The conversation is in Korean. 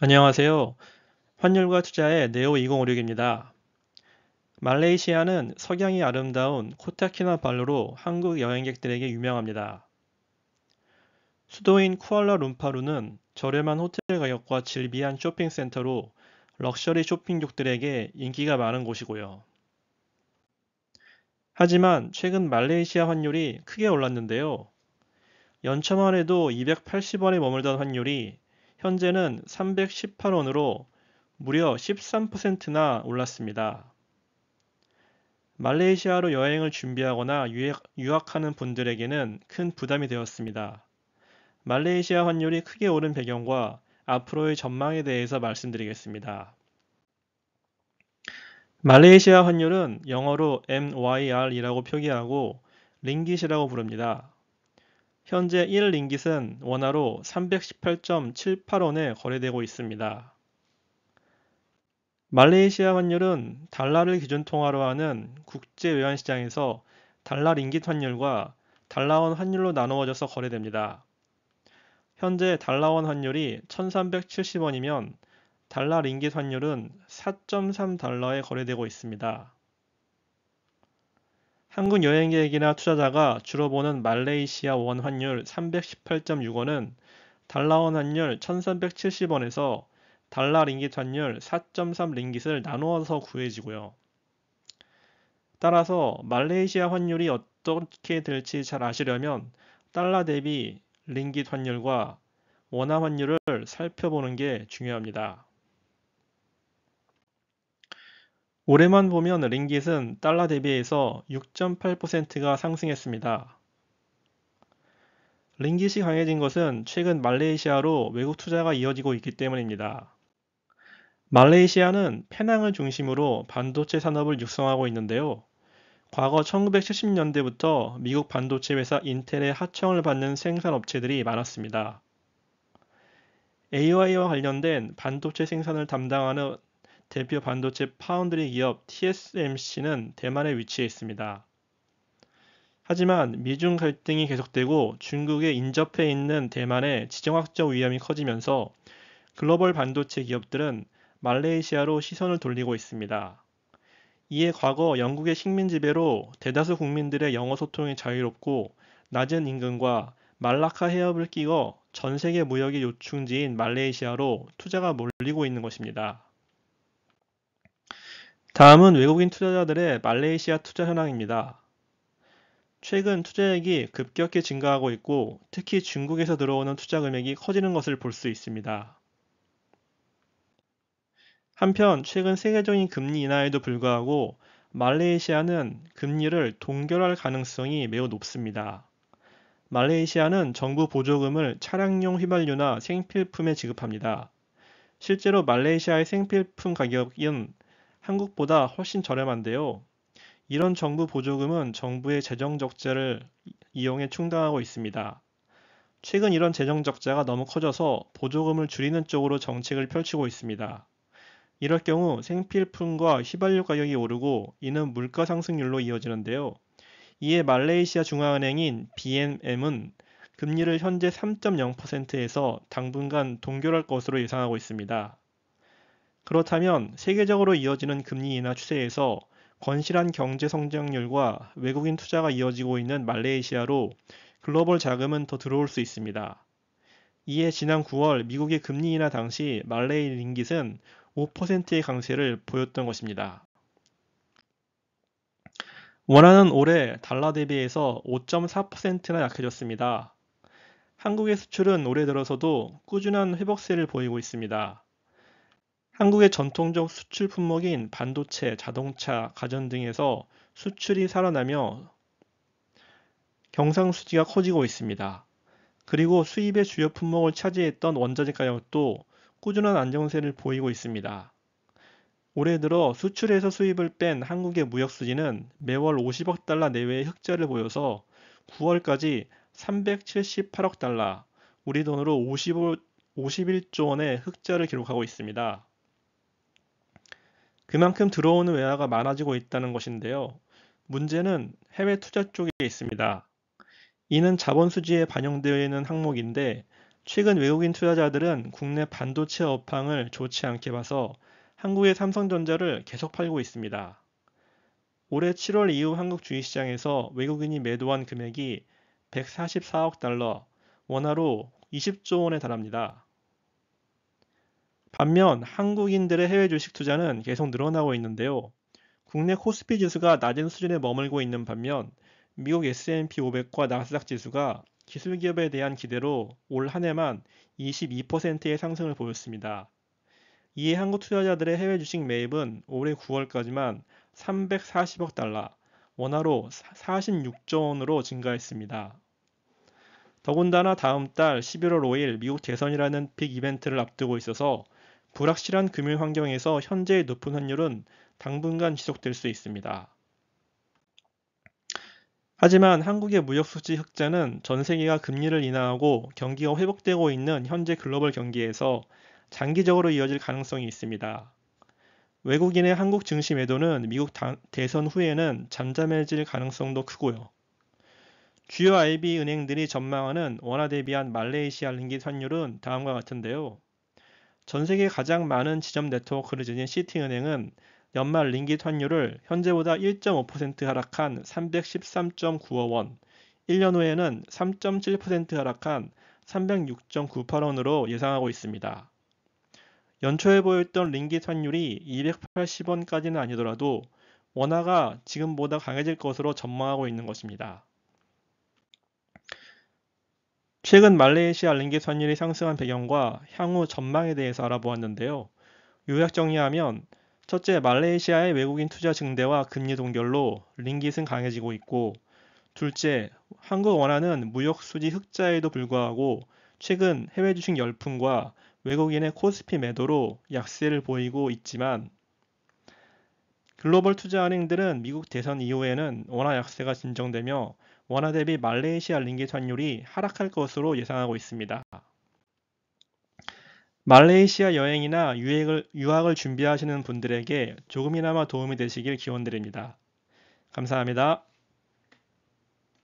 안녕하세요. 환율과 투자의 네오2056입니다. 말레이시아는 석양이 아름다운 코타키나발루로 한국 여행객들에게 유명합니다. 수도인 쿠알라룸파루는 저렴한 호텔 가격과 즐비한 쇼핑센터로 럭셔리 쇼핑족들에게 인기가 많은 곳이고요. 하지만 최근 말레이시아 환율이 크게 올랐는데요. 연초만 해도 280원에 머물던 환율이 현재는 318원으로 무려 13%나 올랐습니다. 말레이시아로 여행을 준비하거나 유학하는 분들에게는 큰 부담이 되었습니다. 말레이시아 환율이 크게 오른 배경과 앞으로의 전망에 대해서 말씀드리겠습니다. 말레이시아 환율은 영어로 MYR이라고 표기하고 링깃이라고 부릅니다. 현재 1 링깃은 원화로 318.78원에 거래되고 있습니다. 말레이시아 환율은 달러를 기준 통화로 하는 국제 외환시장에서 달러 링깃 환율과 달러원 환율로 나누어져서 거래됩니다. 현재 달러원 환율이 1370원이면 달러 링깃 환율은 4.3달러에 거래되고 있습니다. 한국 여행객이나 투자자가 주로 보는 말레이시아 원 환율 318.6원은 달러원 환율 1370원에서 달러 링깃 환율 4.3 링깃을 나누어서 구해지고요. 따라서 말레이시아 환율이 어떻게 될지 잘 아시려면 달러 대비 링깃 환율과 원화 환율을 살펴보는 게 중요합니다. 올해만 보면 링깃은 달러 대비해서 6.8%가 상승했습니다. 링깃이 강해진 것은 최근 말레이시아로 외국 투자가 이어지고 있기 때문입니다. 말레이시아는 페낭을 중심으로 반도체 산업을 육성하고 있는데요. 과거 1970년대부터 미국 반도체 회사 인텔의 하청을 받는 생산 업체들이 많았습니다. AI와 관련된 반도체 생산을 담당하는 대표 반도체 파운드리 기업 TSMC는 대만에 위치해 있습니다. 하지만 미중 갈등이 계속되고 중국에 인접해 있는 대만의 지정학적 위험이 커지면서 글로벌 반도체 기업들은 말레이시아로 시선을 돌리고 있습니다. 이에 과거 영국의 식민 지배로 대다수 국민들의 영어 소통이 자유롭고 낮은 임금과 말라카 해협을 끼고 전 세계 무역의 요충지인 말레이시아로 투자가 몰리고 있는 것입니다. 다음은 외국인 투자자들의 말레이시아 투자 현황입니다. 최근 투자액이 급격히 증가하고 있고 특히 중국에서 들어오는 투자 금액이 커지는 것을 볼 수 있습니다. 한편 최근 세계적인 금리 인하에도 불구하고 말레이시아는 금리를 동결할 가능성이 매우 높습니다. 말레이시아는 정부 보조금을 차량용 휘발유나 생필품에 지급합니다. 실제로 말레이시아의 생필품 가격은 한국보다 훨씬 저렴한데요. 이런 정부 보조금은 정부의 재정 적자를 이용해 충당하고 있습니다. 최근 이런 재정 적자가 너무 커져서 보조금을 줄이는 쪽으로 정책을 펼치고 있습니다. 이럴 경우 생필품과 휘발유 가격이 오르고 이는 물가 상승률로 이어지는데요. 이에 말레이시아 중앙은행인 BNM은 금리를 현재 3.0%에서 당분간 동결할 것으로 예상하고 있습니다. 그렇다면 세계적으로 이어지는 금리 인하 추세에서 건실한 경제 성장률과 외국인 투자가 이어지고 있는 말레이시아로 글로벌 자금은 더 들어올 수 있습니다. 이에 지난 9월 미국의 금리 인하 당시 말레이 링깃은 5%의 강세를 보였던 것입니다. 원화는 올해 달러 대비해서 5.4%나 약해졌습니다. 한국의 수출은 올해 들어서도 꾸준한 회복세를 보이고 있습니다. 한국의 전통적 수출 품목인 반도체, 자동차, 가전 등에서 수출이 살아나며 경상수지가 커지고 있습니다. 그리고 수입의 주요 품목을 차지했던 원자재 가격도 꾸준한 안정세를 보이고 있습니다. 올해 들어 수출에서 수입을 뺀 한국의 무역 수지는 매월 50억 달러 내외의 흑자를 보여서 9월까지 378억 달러, 우리 돈으로 51조 원의 흑자를 기록하고 있습니다. 그만큼 들어오는 외화가 많아지고 있다는 것인데요. 문제는 해외 투자 쪽에 있습니다. 이는 자본 수지에 반영되어 있는 항목인데 최근 외국인 투자자들은 국내 반도체 업황을 좋지 않게 봐서 한국의 삼성전자를 계속 팔고 있습니다. 올해 7월 이후 한국 주식시장에서 외국인이 매도한 금액이 144억 달러, 원화로 20조 원에 달합니다. 반면 한국인들의 해외 주식 투자는 계속 늘어나고 있는데요. 국내 코스피 지수가 낮은 수준에 머물고 있는 반면 미국 S&P 500과 나스닥 지수가 기술 기업에 대한 기대로 올 한 해만 22%의 상승을 보였습니다. 이에 한국 투자자들의 해외 주식 매입은 올해 9월까지만 340억 달러, 원화로 46조 원으로 증가했습니다. 더군다나 다음 달 11월 5일 미국 대선이라는 빅 이벤트를 앞두고 있어서 불확실한 금융 환경에서 현재의 높은 환율은 당분간 지속될 수 있습니다. 하지만 한국의 무역 수지 흑자는 전 세계가 금리를 인하하고 경기가 회복되고 있는 현재 글로벌 경기에서 장기적으로 이어질 가능성이 있습니다. 외국인의 한국 증시 매도는 미국 대선 후에는 잠잠해질 가능성도 크고요. 주요 IB 은행들이 전망하는 원화 대비한 말레이시아 링깃 환율은 다음과 같은데요. 전 세계 가장 많은 지점 네트워크를 지닌 시티은행은 연말 링깃 환율을 현재보다 1.5% 하락한 313.95원, 1년 후에는 3.7% 하락한 306.98원으로 예상하고 있습니다. 연초에 보였던 링깃 환율이 280원까지는 아니더라도 원화가 지금보다 강해질 것으로 전망하고 있는 것입니다. 최근 말레이시아 링깃 환율이 상승한 배경과 향후 전망에 대해서 알아보았는데요. 요약 정리하면 첫째, 말레이시아의 외국인 투자 증대와 금리 동결로 링깃은 강해지고 있고, 둘째, 한국 원화는 무역 수지 흑자에도 불구하고 최근 해외 주식 열풍과 외국인의 코스피 매도로 약세를 보이고 있지만, 글로벌 투자은행들은 미국 대선 이후에는 원화 약세가 진정되며 원화 대비 말레이시아 링깃 환율이 하락할 것으로 예상하고 있습니다. 말레이시아 여행이나 유학을 준비하시는 분들에게 조금이나마 도움이 되시길 기원드립니다. 감사합니다.